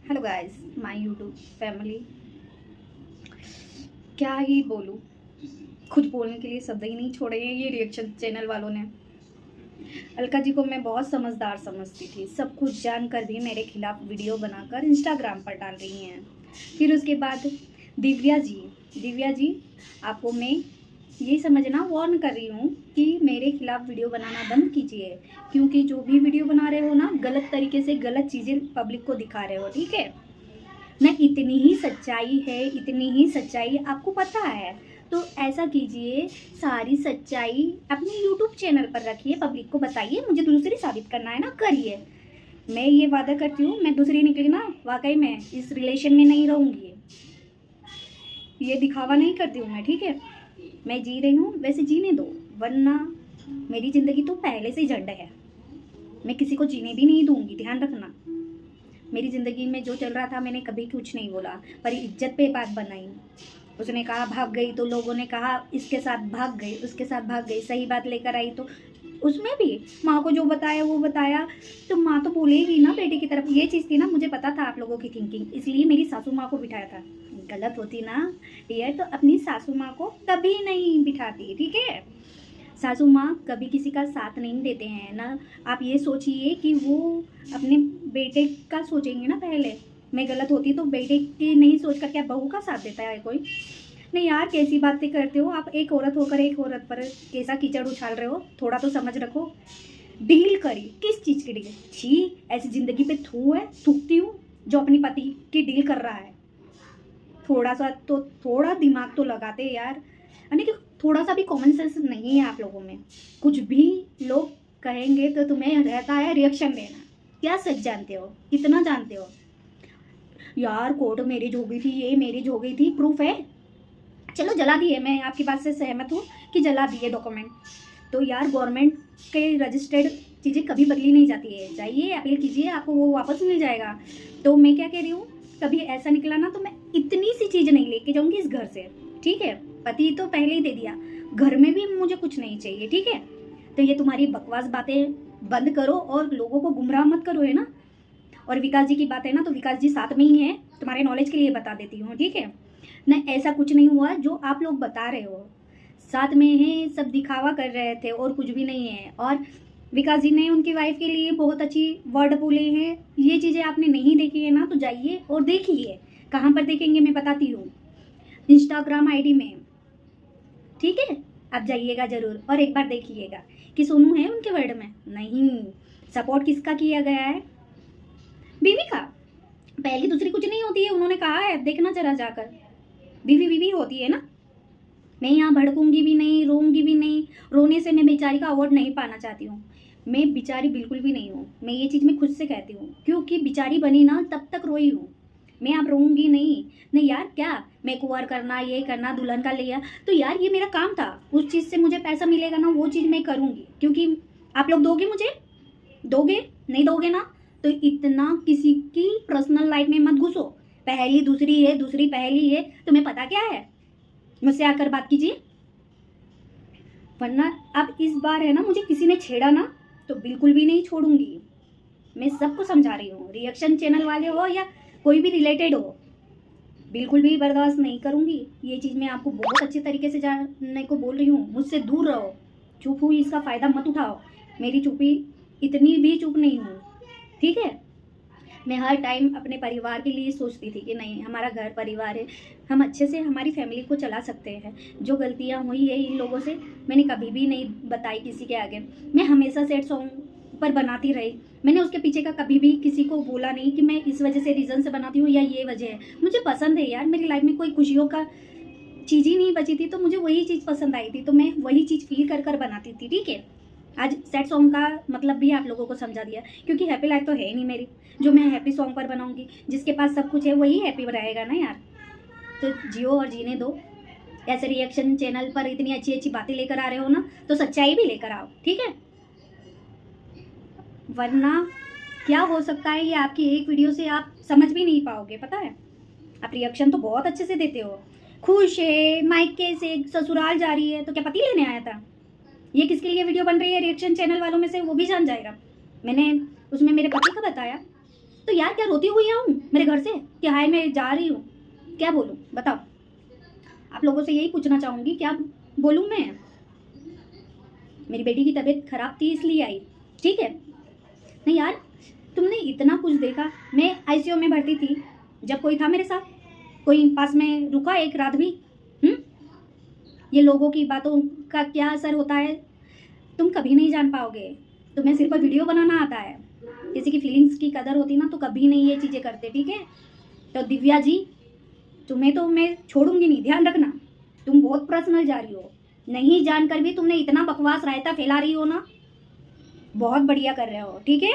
Hello guys, my YouTube family. क्या ही बोलूँ, खुद बोलने के लिए शब्द ही नहीं छोड़े हैं ये रिएक्शन चैनल वालों ने। अलका जी को मैं बहुत समझदार समझती थी, सब कुछ जानकर भी मेरे खिलाफ वीडियो बनाकर इंस्टाग्राम पर डाल रही हैं। फिर उसके बाद दिव्या जी आपको मैं ये समझना वार्न कर रही हूँ कि मेरे खिलाफ वीडियो बनाना बंद कीजिए, क्योंकि जो भी वीडियो बना रहे हो ना, गलत तरीके से गलत चीज़ें पब्लिक को दिखा रहे हो, ठीक है ना। इतनी ही सच्चाई आपको पता है, तो ऐसा कीजिए, सारी सच्चाई अपने यूट्यूब चैनल पर रखिए, पब्लिक को बताइए। मुझे दूसरी साबित करना है ना, करिए। मैं ये वादा करती हूँ, मैं दूसरी निकली ना, वाकई में इस रिलेशन में नहीं रहूँगी। ये दिखावा नहीं करती हूँ मैं, ठीक है। मैं जी रही हूँ वैसे जीने दो, वरना मेरी ज़िंदगी तो पहले से ही झंड है। मैं किसी को जीने भी नहीं दूँगी, ध्यान रखना। मेरी ज़िंदगी में जो चल रहा था मैंने कभी कुछ नहीं बोला, पर इज्जत पे बात बनाई। उसने कहा भाग गई, तो लोगों ने कहा इसके साथ भाग गई, उसके साथ भाग गई। सही बात लेकर आई तो उसमें भी माँ को जो बताया वो बताया, तो माँ तो बोलेगी ना बेटे की तरफ। ये चीज़ थी ना, मुझे पता था आप लोगों की थिंकिंग, इसलिए मेरी सासू माँ को बिठाया था। गलत होती ना ये तो अपनी सासू माँ को कभी नहीं बिठाती, ठीक है। सासू माँ कभी किसी का साथ नहीं देते हैं ना। आप ये सोचिए कि वो अपने बेटे का सोचेंगे ना पहले। मैं गलत होती तो बेटे की नहीं सोच कर क्या बहू का साथ देता है कोई? नहीं यार, कैसी बातें करते हो आप। एक औरत होकर एक औरत पर कैसा कीचड़ उछाल रहे हो, थोड़ा तो समझ रखो। डील करी, किस चीज़ की डील? छी, ऐसी ज़िंदगी पे थूकती हूँ जो अपनी पति की डील कर रहा है। थोड़ा दिमाग तो लगाते यार, यानी कि थोड़ा सा भी कॉमन सेंस नहीं है आप लोगों में। कुछ भी लोग कहेंगे तो तुम्हें रहता है रिएक्शन देना। क्या सच जानते हो, कितना जानते हो यार? कोर्ट मैरिज हो गई थी, ये मैरिज हो गई थी, प्रूफ है। चलो जला दिए, मैं आपकी बात से सहमत हूँ कि जला दिए डॉक्यूमेंट। तो यार गवर्नमेंट के रजिस्टर्ड चीज़ें कभी बदली नहीं जाती है। जाइए अपील कीजिए, आपको वो वापस मिल जाएगा। तो मैं क्या कह रही हूँ, कभी ऐसा निकला ना तो मैं इतनी सी चीज़ नहीं लेके जाऊँगी इस घर से, ठीक है। पति तो पहले ही दे दिया, घर में भी मुझे कुछ नहीं चाहिए, ठीक है। तो ये तुम्हारी बकवास बातें बंद करो और लोगों को गुमराह मत करो, है ना। और विकास जी की बात है ना, तो विकास जी साथ में ही है, तुम्हारे नॉलेज के लिए बता देती हूँ, ठीक है ना। ऐसा कुछ नहीं हुआ जो आप लोग बता रहे हो, साथ में हैं, सब दिखावा कर रहे थे और कुछ भी नहीं है। और विकास जी ने उनकी वाइफ के लिए बहुत अच्छी वर्ड बोले हैं। ये चीज़ें आपने नहीं देखी है ना, तो जाइए और देखिए। कहाँ पर देखेंगे मैं बताती हूँ, इंस्टाग्राम आईडी में, ठीक है। आप जाइएगा ज़रूर और एक बार देखिएगा कि सोनू है उनके वर्ड में। नहीं, सपोर्ट किसका किया गया है? बीवी का। पहली दूसरी कुछ नहीं होती है, उन्होंने कहा है, देखना जरा जाकर। बीवी बीवी होती है ना। मैं यहाँ भड़कूंगी भी नहीं, रोऊंगी भी नहीं। रोने से मैं बेचारी का अवार्ड नहीं पाना चाहती हूँ। मैं बेचारी बिल्कुल भी नहीं हूँ, मैं ये चीज़ मैं खुद से कहती हूँ, क्योंकि बेचारी बनी ना तब तक रोई हूँ मैं। आप रोऊंगी नहीं। नहीं यार, क्या मैं कुंवर करना, ये करना, दुल्हन का लिया, तो यार ये मेरा काम था। उस चीज़ से मुझे पैसा मिलेगा ना, वो चीज़ मैं करूँगी, क्योंकि आप लोग दोगे मुझे, दोगे? नहीं दोगे ना, तो इतना किसी की पर्सनल लाइफ में मत घुसो। पहली दूसरी है, दूसरी पहली है, तुम्हें पता क्या है? मुझसे आकर बात कीजिए, वरना अब इस बार है ना, मुझे किसी ने छेड़ा ना तो बिल्कुल भी नहीं छोड़ूंगी। मैं सबको समझा रही हूँ, रिएक्शन चैनल वाले हो या कोई भी रिलेटेड हो, बिल्कुल भी बर्दाश्त नहीं करूँगी। ये चीज़ मैं आपको बहुत अच्छे तरीके से जानने को बोल रही हूँ। मुझसे दूर रहो, चुप हुई इसका फ़ायदा मत उठाओ। मेरी चुप्पी इतनी भी चुप नहीं हूँ, ठीक है। मैं हर टाइम अपने परिवार के लिए सोचती थी कि नहीं, हमारा घर परिवार है, हम अच्छे से हमारी फैमिली को चला सकते हैं। जो गलतियाँ हुई है इन लोगों से, मैंने कभी भी नहीं बताई किसी के आगे। मैं हमेशा सैड सॉन्ग पर बनाती रही, मैंने उसके पीछे का कभी भी किसी को बोला नहीं कि मैं इस वजह से रीज़न से बनाती हूँ या ये वजह है। मुझे पसंद है यार, मेरी लाइफ में कोई खुशियों का चीज़ ही नहीं बची थी, तो मुझे वही चीज़ पसंद आई थी, तो मैं वही चीज़ फील कर कर बनाती थी, ठीक है। आज सैड सॉन्ग का मतलब भी आप लोगों को समझा दिया, क्योंकि हैप्पी लाइफ तो है ही नहीं मेरी, जो मैं हैप्पी सॉन्ग पर बनाऊंगी। जिसके पास सब कुछ है वही हैप्पी रहेगा ना यार। तो जियो और जीने दो। ऐसे रिएक्शन चैनल पर इतनी अच्छी अच्छी बातें लेकर आ रहे हो ना, तो सच्चाई भी लेकर आओ, ठीक है। वरना क्या हो सकता है, ये आपकी एक वीडियो से आप समझ भी नहीं पाओगे, पता है। आप रिएक्शन तो बहुत अच्छे से देते हो, खुश है, मायके से ससुराल जा रही है, तो क्या पति लेने आया था? ये किसके लिए वीडियो बन रही है रिएक्शन चैनल वालों में से वो भी जान जाएगा। मैंने उसमें मेरे पति का बताया, तो यार क्या रोती हुई आऊँ मेरे घर से कि हाय मैं जा रही हूँ? क्या बोलूँ बताओ? आप लोगों से यही पूछना चाहूँगी, क्या बोलूँ मैं? मेरी बेटी की तबीयत खराब थी इसलिए आई, ठीक है? नहीं यार, तुमने इतना कुछ देखा। मैं आईसीयू में भर्ती थी, जब कोई था मेरे साथ? कोई पास में रुका एक रात भी? ये लोगों की बातों का क्या असर होता है तुम कभी नहीं जान पाओगे। तुम्हें सिर्फ वीडियो बनाना आता है। किसी की फीलिंग्स की कदर होती ना तो कभी नहीं ये चीज़ें करते, ठीक है? तो दिव्या जी, तुम्हें तो मैं छोड़ूंगी नहीं, ध्यान रखना। तुम बहुत पर्सनल जा रही हो, नहीं जानकर भी तुमने इतना बकवास रायता फैला रही हो ना, बहुत बढ़िया कर रहे हो, ठीक है?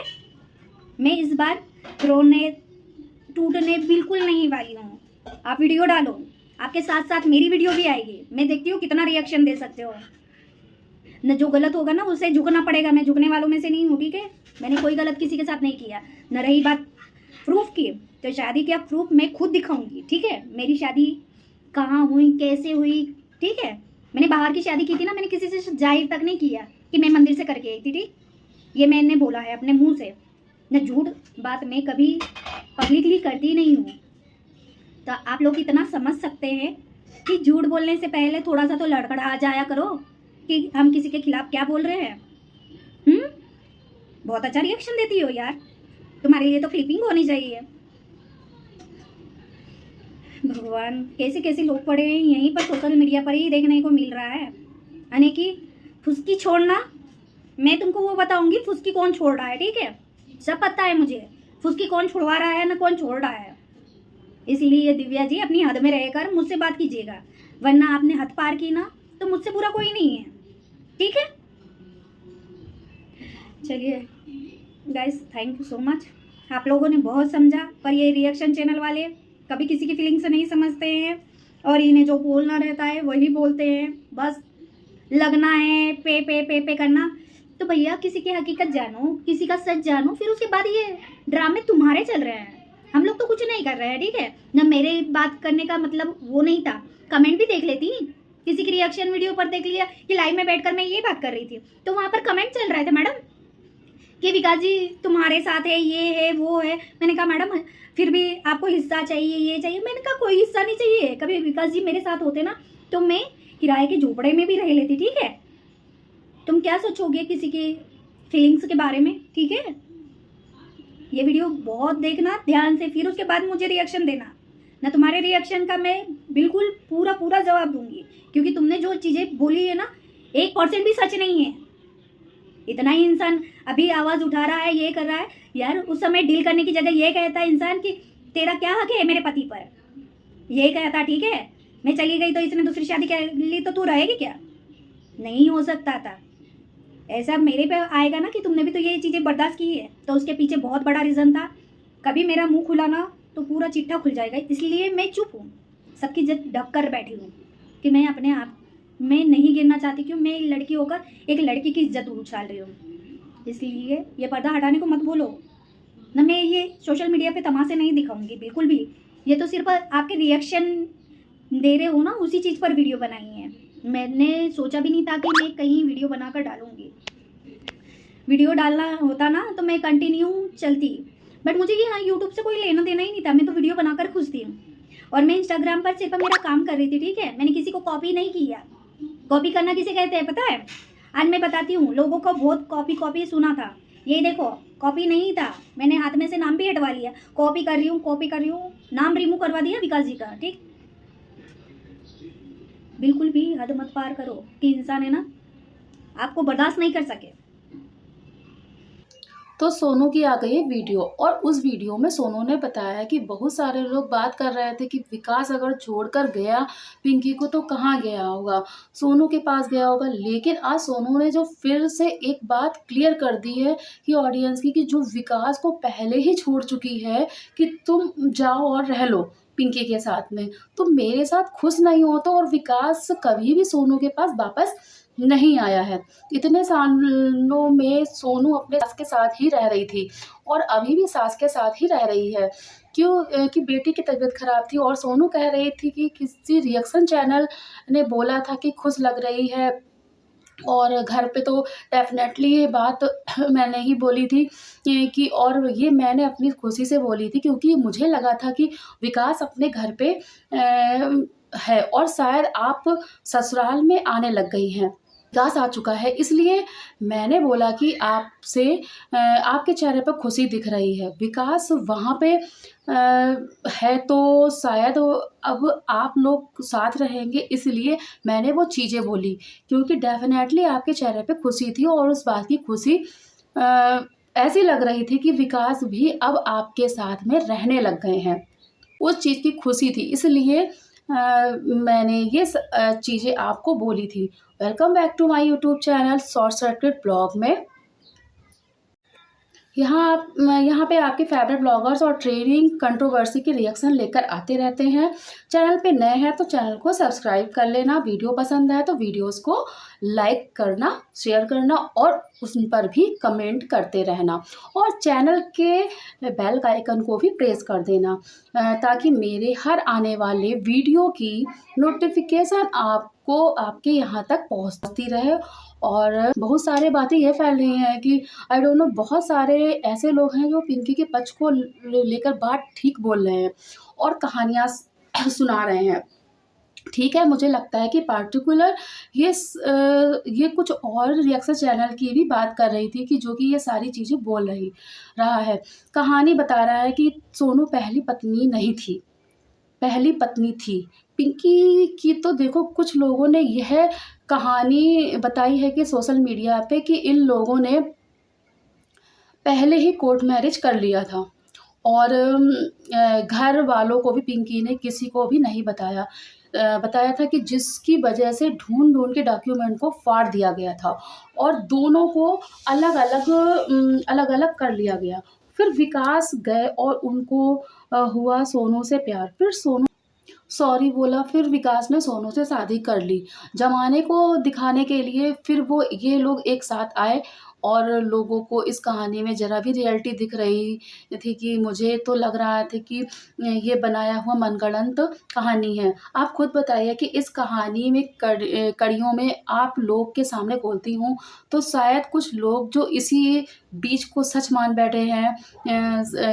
मैं इस बार रोने टूटने बिल्कुल नहीं वाली हूँ। आप वीडियो डालो, आपके साथ साथ मेरी वीडियो भी आएगी, मैं देखती हूँ कितना रिएक्शन दे सकते हो। न जो गलत होगा ना उसे झुकना पड़ेगा, मैं झुकने वालों में से नहीं हूँ, ठीक है? मैंने कोई गलत किसी के साथ नहीं किया। न रही बात प्रूफ की, तो शादी का प्रूफ मैं खुद दिखाऊंगी, ठीक है? मेरी शादी कहाँ हुई, कैसे हुई, ठीक है? मैंने बाहर की शादी की थी ना, मैंने किसी से जाहिर तक नहीं किया कि मैं मंदिर से करके आई थी, ठीक? ये मैंने बोला है अपने मुंह से। न झूठ बात मैं कभी पब्लिकली करती नहीं हूँ। तो आप लोग इतना समझ सकते हैं कि झूठ बोलने से पहले थोड़ा सा तो लड़खड़ा जाया करो कि हम किसी के खिलाफ क्या बोल रहे हैं। बहुत अच्छा रिएक्शन देती हो यार, तुम्हारे लिए तो क्लिपिंग होनी चाहिए। भगवान, कैसे कैसे लोग पड़े हैं यहीं पर, सोशल मीडिया पर ही देखने को मिल रहा है। यानी कि फुसकी छोड़ना, मैं तुमको वो बताऊंगी फुसकी कौन छोड़ रहा है, ठीक है? सब पता है मुझे फुसकी कौन छुड़वा रहा है ना कौन छोड़ रहा है। इसलिए दिव्या जी अपनी हद में रहकर मुझसे बात कीजिएगा, वरना आपने हद पार की ना तो मुझसे बुरा कोई नहीं है, ठीक है? चलिए guys, thank you so much. आप लोगों ने बहुत समझा, पर ये रिएक्शन चैनल वाले कभी किसी की फीलिंग्स नहीं समझते हैं और इन्हें जो बोलना रहता है वही बोलते हैं। बस लगना है, पे करना। तो भैया किसी की हकीकत जानो, किसी का सच जानो, फिर उसके बाद ये ड्रामे तुम्हारे चल रहे हैं, हम लोग तो कुछ नहीं कर रहे हैं, ठीक है ना? मेरे बात करने का मतलब वो नहीं था, कमेंट भी देख लेती। किसी की रिएक्शन वीडियो पर देख लिया कि लाइव में बैठकर मैं ये बात कर रही थी, तो वहां पर कमेंट चल रहे थे मैडम कि विकास जी तुम्हारे साथ है, ये है वो है। मैंने कहा मैडम फिर भी आपको हिस्सा चाहिए, ये चाहिए। मैंने कहा कोई हिस्सा नहीं चाहिए, कभी विकास जी मेरे साथ होते ना तो मैं किराए के झोपड़े में भी रह लेती, ठीक है? तुम क्या सोचोगे किसी की फीलिंग्स के बारे में, ठीक है? ये वीडियो बहुत देखना ध्यान से, फिर उसके बाद मुझे रिएक्शन देना ना। तुम्हारे रिएक्शन का मैं बिल्कुल पूरा पूरा जवाब दूंगी, क्योंकि तुमने जो चीज़ें बोली है ना 1% भी सच नहीं है। इतना ही इंसान अभी आवाज़ उठा रहा है, ये कर रहा है यार, उस समय डील करने की जगह ये कहता है इंसान कि तेरा क्या हक है मेरे पति पर, ये कहता, ठीक है? मैं चली गई तो इसने दूसरी शादी कर ली तो तू रहेगी क्या? नहीं हो सकता था ऐसा। मेरे पे आएगा ना कि तुमने भी तो ये चीज़ें बर्दाश्त की है, तो उसके पीछे बहुत बड़ा रीज़न था। कभी मेरा मुंह खुला ना तो पूरा चिट्ठा खुल जाएगा, इसलिए मैं चुप हूँ, सबकी इज्जत ढक कर बैठी हूँ कि मैं अपने आप में नहीं गिरना चाहती, क्यों? मैं एक लड़की होकर एक लड़की की इज्जत उछाल रही हूँ। इसलिए ये पर्दा हटाने को मत बोलो ना। मैं ये सोशल मीडिया पे तमाशे नहीं दिखाऊंगी बिल्कुल भी। ये तो सिर्फ आपके रिएक्शन दे रहे हो ना, उसी चीज़ पर वीडियो बनाई है। मैंने सोचा भी नहीं था कि मैं कहीं वीडियो बनाकर डालूंगी। वीडियो डालना होता ना तो मैं कंटिन्यू चलती, बट मुझे ये हाँ यूट्यूब से कोई लेना देना ही नहीं था। मैं तो वीडियो बनाकर खुश थी और मैं इंस्टाग्राम पर सिर्फ मेरा काम कर रही थी, ठीक है? मैंने किसी को कॉपी नहीं किया। कॉपी करना किसे कहते हैं पता है? आज मैं बताती हूँ। लोगों को बहुत कॉपी सुना था, ये देखो कॉपी नहीं था, मैंने हाथ में से नाम भी हटवा लिया। कॉपी कर रही हूँ, नाम रिमूव करवा दिया विकास जी का, ठीक? बिल्कुल भी हद मत पार करो कि इंसान है ना आपको बर्दाश्त नहीं कर सके। तो सोनू की आ गई है वीडियो, और उस वीडियो में सोनू ने बताया कि बहुत सारे लोग बात कर रहे थे कि विकास अगर छोड़कर गया पिंकी को तो कहाँ गया होगा, सोनू के पास गया होगा। लेकिन आज सोनू ने जो फिर से एक बात क्लियर कर दी है कि ऑडियंस की, कि जो विकास को पहले ही छोड़ चुकी है कि तुम जाओ और रह लो पिंकी के साथ में, तो मेरे साथ खुश नहीं हो तो। और विकास कभी भी सोनू के पास वापस नहीं आया है। इतने सालों में सोनू अपने सास के साथ ही रह रही थी और अभी भी सास के साथ ही रह रही है। क्यों? कि बेटी की तबीयत खराब थी और सोनू कह रही थी कि किसी रिएक्शन चैनल ने बोला था कि खुश लग रही है और घर पे तो डेफ़िनेटली ये बात मैंने ही बोली थी कि और ये मैंने अपनी खुशी से बोली थी, क्योंकि मुझे लगा था कि विकास अपने घर पे है और शायद आप ससुराल में आने लग गई हैं। विकास आ चुका है, इसलिए मैंने बोला कि आपसे आपके चेहरे पे खुशी दिख रही है। विकास वहाँ पे है तो शायद अब आप लोग साथ रहेंगे, इसलिए मैंने वो चीज़ें बोली, क्योंकि डेफ़िनेटली आपके चेहरे पे खुशी थी और उस बात की खुशी अ, ऐसी लग रही थी कि विकास भी अब आपके साथ में रहने लग गए हैं। उस चीज़ की खुशी थी, इसलिए मैंने ये चीज़ें आपको बोली थी। Welcome back to my YouTube channel short circuit blog में। यहाँ पे आपके फेवरेट ब्लॉगर्स और ट्रेंडिंग कंट्रोवर्सी के रिएक्शन लेकर आते रहते हैं। चैनल पे नए हैं तो चैनल को सब्सक्राइब कर लेना, वीडियो पसंद आए तो वीडियोस को लाइक करना, शेयर करना और उस पर भी कमेंट करते रहना और चैनल के बेल का आइकन को भी प्रेस कर देना ताकि मेरे हर आने वाले वीडियो की नोटिफिकेशन आपको आपके यहाँ तक पहुँचती रहे। और बहुत सारे बातें ये फैल रही हैं कि आई डोंट नो, बहुत सारे ऐसे लोग हैं जो पिंकी के पक्ष को लेकर बात ठीक बोल रहे हैं और कहानियाँ सुना रहे हैं। ठीक है, मुझे लगता है कि पार्टिकुलर ये कुछ और रिएक्शन चैनल की भी बात कर रही थी कि जो कि ये सारी चीज़ें बोल रहा है। कहानी बता रहा है कि सोनू पहली पत्नी नहीं थी, पहली पत्नी थी। पिंकी की तो देखो, कुछ लोगों ने यह कहानी बताई है कि सोशल मीडिया पे कि इन लोगों ने पहले ही कोर्ट मैरिज कर लिया था और घर वालों को भी पिंकी ने किसी को भी नहीं बताया। बताया था कि जिसकी वजह से ढूँढ-ढूँढ के डॉक्यूमेंट को फाड़ दिया गया था और दोनों को अलग-अलग कर लिया गया। फिर विकास गए और उनको हुआ सोनू से प्यार। फिर सोनू सॉरी बोला, फिर विकास ने सोनू से शादी कर ली। ज़माने को दिखाने के लिए फिर ये लोग एक साथ आए और लोगों को इस कहानी में ज़रा भी रियलिटी दिख रही थी कि मुझे तो लग रहा था कि ये बनाया हुआ मनगढ़ंत कहानी है। आप खुद बताइए कि इस कहानी में कड़ियों में आप लोग के सामने बोलती हूँ, तो शायद कुछ लोग जो इसी बीच को सच मान बैठे हैं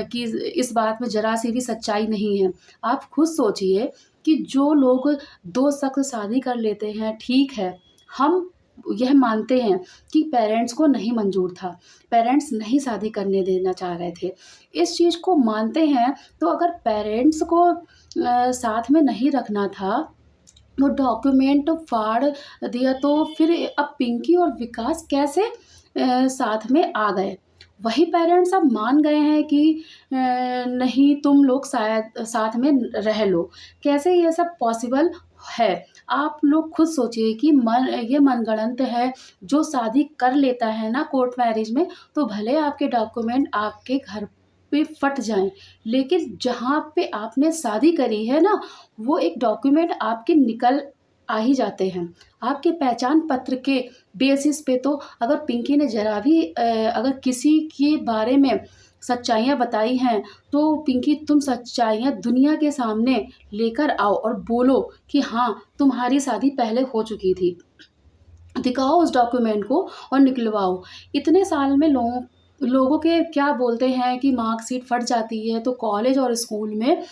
कि इस बात में ज़रा-सी भी सच्चाई नहीं है। आप खुद सोचिए कि जो लोग 2 शख्स शादी कर लेते हैं, ठीक है, हम यह मानते हैं कि पेरेंट्स को नहीं मंज़ूर था, पेरेंट्स नहीं शादी करने देना चाह रहे थे। इस चीज़ को मानते हैं, तो अगर पेरेंट्स को साथ में नहीं रखना था, तो डॉक्यूमेंट फाड़ दिया, तो फिर अब पिंकी और विकास कैसे साथ में आ गए? वही पेरेंट्स अब मान गए हैं कि नहीं, तुम लोग शायद साथ में रह लो। कैसे ये सब पॉसिबल है? आप लोग खुद सोचिए कि ये मनगढ़ंत है। जो शादी कर लेता है ना कोर्ट मैरिज में, तो भले आपके डॉक्यूमेंट आपके घर पे फट जाएँ, लेकिन जहाँ पे आपने शादी करी है ना, वो एक डॉक्यूमेंट आपके निकल आ ही जाते हैं। आपके पहचान पत्र के बेसिस पे तो अगर पिंकी ने ज़रा भी अगर किसी के बारे में सच्चाइयाँ बताई हैं, तो पिंकी तुम सच्चाइयाँ दुनिया के सामने लेकर आओ और बोलो कि हाँ, तुम्हारी शादी पहले हो चुकी थी। दिखाओ उस डॉक्यूमेंट को और निकलवाओ। इतने साल में लोगों के क्या बोलते हैं कि मार्कशीट फट जाती है तो कॉलेज और स्कूल में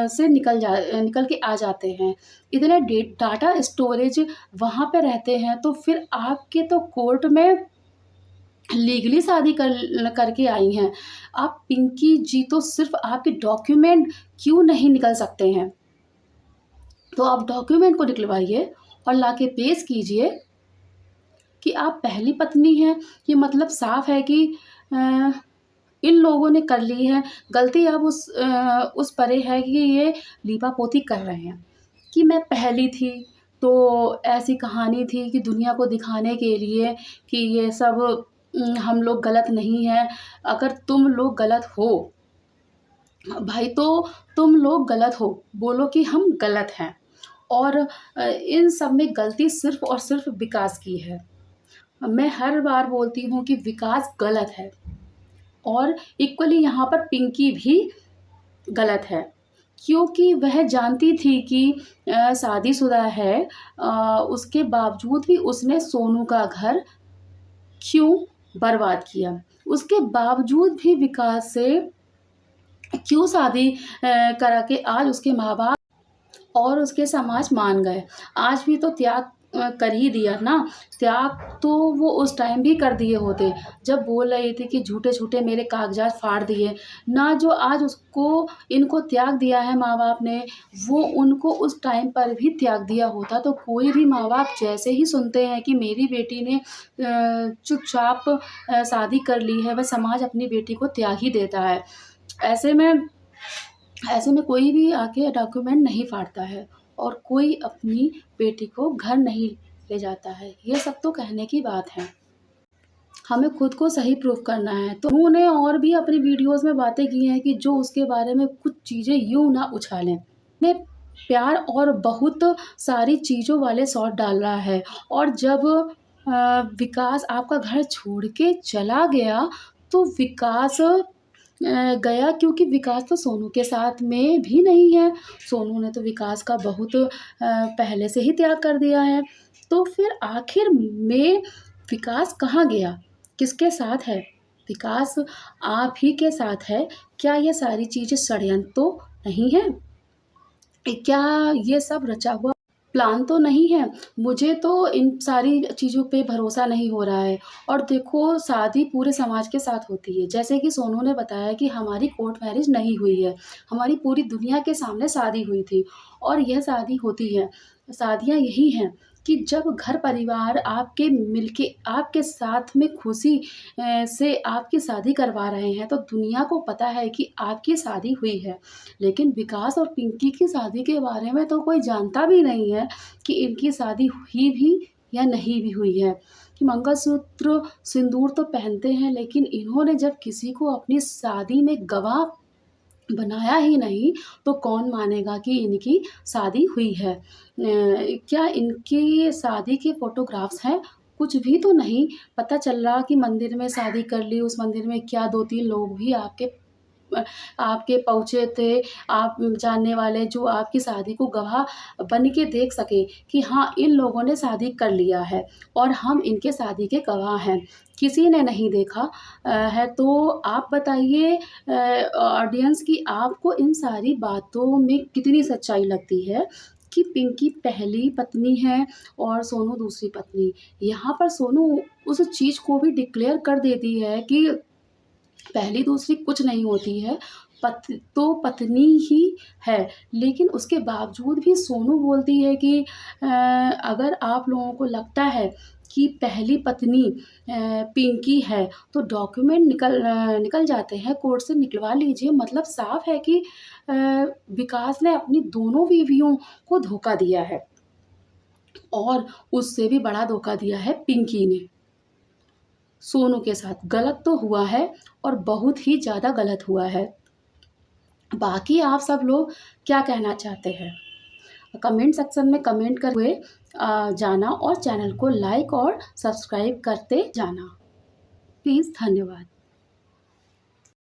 से निकल के आ जाते हैं। इतने डाटा स्टोरेज वहाँ पे रहते हैं, तो फिर आपके तो कोर्ट में लीगली शादी करके आई हैं। आप पिंकी जी तो सिर्फ़ आपके डॉक्यूमेंट क्यों नहीं निकल सकते हैं? तो आप डॉक्यूमेंट को निकलवाइए और लाके पेश कीजिए कि आप पहली पत्नी हैं। ये मतलब साफ़ है कि अ, इन लोगों ने कर ली है। गलती अब उस परे है कि ये लीपापोती कर रहे हैं कि मैं पहली थी, तो ऐसी कहानी थी कि दुनिया को दिखाने के लिए कि ये सब हम लोग गलत नहीं हैं। अगर तुम लोग गलत हो भाई, तो तुम लोग गलत हो, बोलो कि हम गलत हैं। और इन सब में गलती सिर्फ़ और सिर्फ़ विकास की है। मैं हर बार बोलती हूँ कि विकास गलत है और इक्वली यहाँ पर पिंकी भी गलत है, क्योंकि वह जानती थी कि शादीशुदा है, उसके बावजूद भी उसने सोनू का घर क्यों बर्बाद किया? उसके बावजूद भी विकास से क्यों शादी करा के आज उसके माँ-बाप और उसके समाज मान गए। आज भी तो त्याग कर ही दिया ना। त्याग तो वो उस टाइम भी कर दिए होते, जब बोल रही थी कि झूठे-झूठे मेरे कागज़ात फाड़ दिए। ना जो आज उसको इनको त्याग दिया है माँ-बाप ने, वो उनको उस टाइम पर भी त्याग दिया होता, तो कोई भी माँ-बाप जैसे ही सुनते हैं कि मेरी बेटी ने चुपचाप शादी कर ली है, वह समाज अपनी बेटी को त्याग ही देता है। ऐसे में ऐसे में कोई भी आके डॉक्यूमेंट नहीं फाड़ता है और कोई अपनी बेटी को घर नहीं ले जाता है। ये सब तो कहने की बात है। हमें खुद को सही प्रूफ करना है। तो उन्होंने और भी अपनी वीडियोज़ में बातें की हैं कि जो उसके बारे में कुछ चीज़ें यूँ ना उछालें। ने प्यार और बहुत सारी चीज़ों वाले शॉट डाल रहा है, और जब विकास आपका घर छोड़ के चला गया, तो विकास गया क्योंकि विकास तो सोनू के साथ में भी नहीं है। सोनू ने तो विकास का बहुत पहले से ही त्याग कर दिया है। तो फिर आखिर में विकास कहाँ गया? किसके साथ है? विकास आप ही के साथ है। क्या ये सारी चीज़ें षड्यंत्र तो नहीं है? क्या ये सब रचा हुआ प्लान तो नहीं है? मुझे तो इन सारी चीज़ों पे भरोसा नहीं हो रहा है। और देखो, शादी पूरे समाज के साथ होती है। जैसे कि सोनू ने बताया कि हमारी कोर्ट मैरिज नहीं हुई है, हमारी पूरी दुनिया के सामने शादी हुई थी, और यह शादी होती है। शादियाँ यही हैं कि जब घर परिवार आपके मिलके आपके साथ में खुशी से आपकी शादी करवा रहे हैं, तो दुनिया को पता है कि आपकी शादी हुई है। लेकिन विकास और पिंकी की शादी के बारे में तो कोई जानता भी नहीं है कि इनकी शादी हुई भी या नहीं भी हुई है। कि मंगलसूत्र, सिंदूर तो पहनते हैं, लेकिन इन्होंने जब किसी को अपनी शादी में गवाह बनाया ही नहीं, तो कौन मानेगा कि इनकी शादी हुई है? क्या इनकी शादी के फ़ोटोग्राफ्स हैं? कुछ भी तो नहीं पता चल रहा कि मंदिर में शादी कर ली, उस मंदिर में क्या 2-3 लोग भी आपके पहुँचे थे, आप जानने वाले, जो आपकी शादी को गवाह बन के देख सके कि हाँ, इन लोगों ने शादी कर लिया है और हम इनके शादी के गवाह हैं। किसी ने नहीं देखा है। तो आप बताइए ऑडियंस, कि आपको इन सारी बातों में कितनी सच्चाई लगती है कि पिंकी पहली पत्नी है और सोनू दूसरी पत्नी। यहाँ पर सोनू उस चीज़ को भी डिक्लेयर कर देती है कि पहली दूसरी कुछ नहीं होती है, पत्नी ही है। लेकिन उसके बावजूद भी सोनू बोलती है कि अगर आप लोगों को लगता है कि पहली पत्नी पिंकी है, तो डॉक्यूमेंट निकल जाते हैं, कोर्ट से निकलवा लीजिए। मतलब साफ है कि विकास ने अपनी दोनों बीवियों को धोखा दिया है, और उससे भी बड़ा धोखा दिया है पिंकी ने सोनू के साथ। गलत तो हुआ है, और बहुत ही ज़्यादा गलत हुआ है। बाकी आप सब लोग क्या कहना चाहते हैं? कमेंट सेक्शन में कमेंट कर हुए जाना, और चैनल को लाइक और सब्सक्राइब करते जाना। प्लीज़, धन्यवाद।